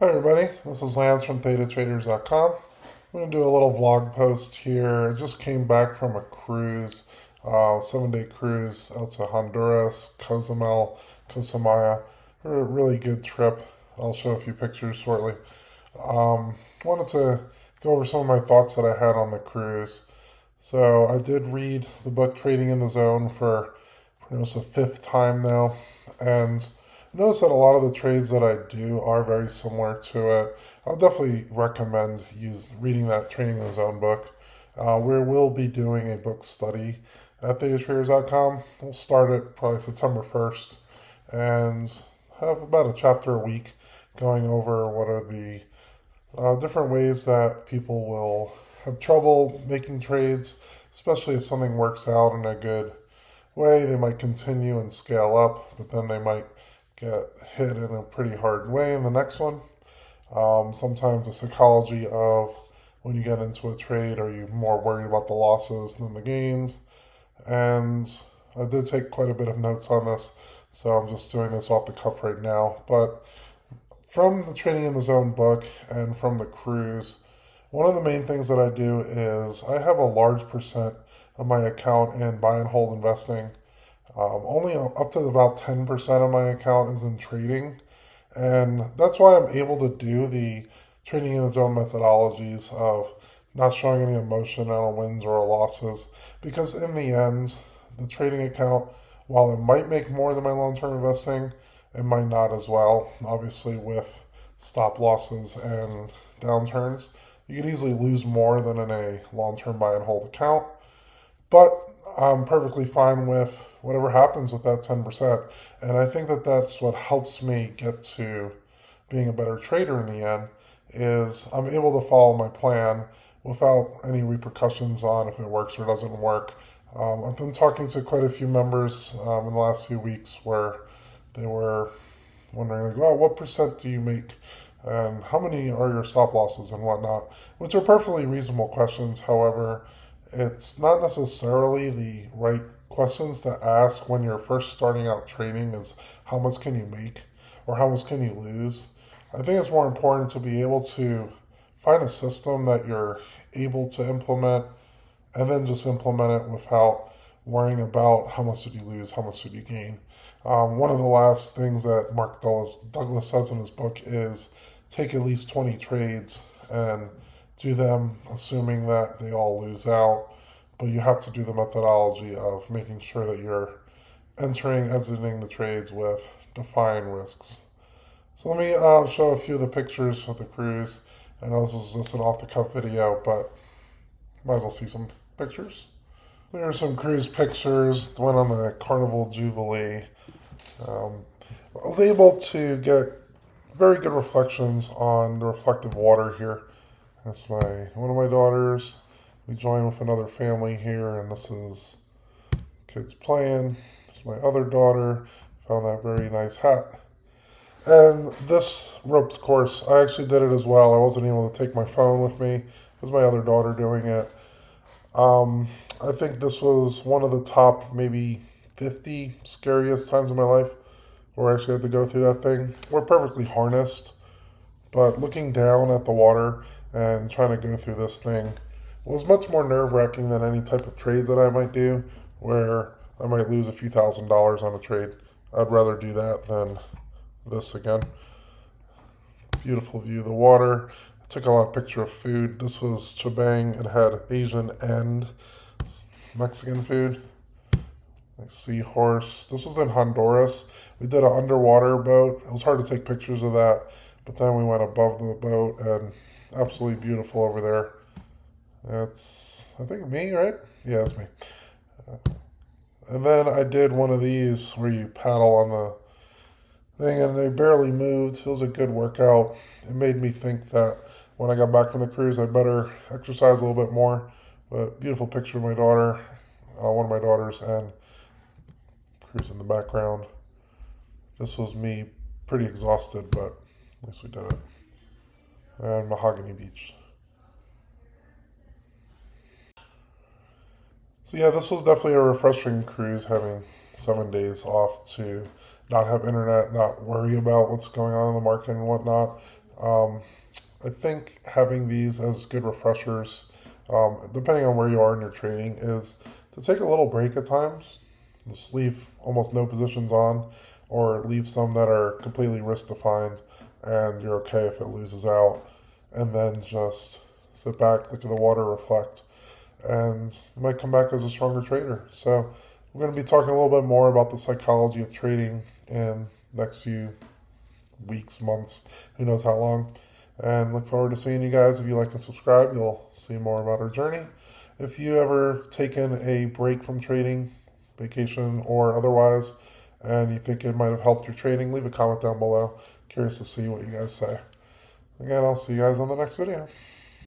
Hi everybody, this is Lance from ThetaTraders.com. I'm going to do a little vlog post here. I just came back from a cruise, 7-day cruise out to Honduras, Cozumel, Cosamaya. A really good trip. I'll show a few pictures shortly. Wanted to go over some of my thoughts that I had on the cruise. So I did read the book Trading in the Zone for almost the fifth time now, and I noticed that a lot of the trades that I do are very similar to it. I'll definitely recommend reading that Trading in the Zone book. We will be doing a book study at theatraders.com. We'll start it probably September 1st and have about a chapter a week going over what are the different ways that people will have trouble making trades, especially if something works out in a good way. They might continue and scale up, but then they might get hit in a pretty hard way in the next one. Sometimes the psychology of when you get into a trade, are you more worried about the losses than the gains? And I did take quite a bit of notes on this, so I'm just doing this off the cuff right now. But from the Trading in the Zone book and from the cruise, one of the main things that I do is I have a large percent of my account in buy and hold investing. Only up to about 10% of my account is in trading. And that's why I'm able to do the Trading in the Zone methodologies of not showing any emotional wins or losses. Because in the end, the trading account, while it might make more than my long term investing, it might not as well. Obviously, with stop losses and downturns, you could easily lose more than in a long term buy and hold account. But I'm perfectly fine with whatever happens with that 10%. And I think that that's what helps me get to being a better trader in the end is I'm able to follow my plan without any repercussions on if it works or doesn't work. I've been talking to quite a few members in the last few weeks where they were wondering, like, oh, what percent do you make? And how many are your stop losses and whatnot? Which are perfectly reasonable questions. However, it's not necessarily the right questions to ask when you're first starting out trading is how much can you make or how much can you lose. I think it's more important to be able to find a system that you're able to implement and then just implement it without worrying about how much did you lose, how much did you gain. One of the last things that Douglas says in his book is take at least 20 trades and do them assuming that they all lose out. But you have to do the methodology of making sure that you're entering, exiting the trades with defined risks. So let me show a few of the pictures of the cruise. I know this is just an off the cuff video, but might as well see some pictures. There are some cruise pictures. Went on the Carnival Jubilee. Um, I was able to get very good reflections on the reflective water here. That's one of my daughters. We joined with another family here, and this is kids playing. It's my other daughter. Found that very nice hat. And this ropes course, I actually did it as well. I wasn't able to take my phone with me. It was my other daughter doing it. I think this was one of the top maybe 50 scariest times of my life where I actually had to go through that thing. We're perfectly harnessed, but looking down at the water and trying to go through this thing was much more nerve wracking than any type of trades that I might do, where I might lose a few $1,000s on a trade. I'd rather do that than this again. Beautiful view of the water. I took a lot of picture of food. This was Chibang. It had Asian and Mexican food. Like seahorse. This was in Honduras. We did an underwater boat. It was hard to take pictures of that, but then we went above the boat and absolutely beautiful over there. That's, I think, me, right? Yeah, it's me. And then I did one of these where you paddle on the thing and they barely moved. It was a good workout. It made me think that when I got back from the cruise, I better exercise a little bit more. But beautiful picture of my daughter, one of my daughters, and cruise in the background. This was me pretty exhausted, but at least we did it. And Mahogany Beach. So yeah, this was definitely a refreshing cruise, having 7 days off to not have internet, not worry about what's going on in the market and whatnot. I think having these as good refreshers, depending on where you are in your trading, is to take a little break at times. Just leave almost no positions on, or leave some that are completely risk defined, and you're okay if it loses out. And then just sit back, look at the water, reflect, and you might come back as a stronger trader. So we're going to be talking a little bit more about the psychology of trading in next few weeks, months, who knows how long. And look forward to seeing you guys. If you like and subscribe, you'll see more about our journey. If you ever taken a break from trading, vacation or otherwise, and you think it might have helped your trading, leave a comment down below. Curious to see what you guys say. Again, I'll see you guys on the next video.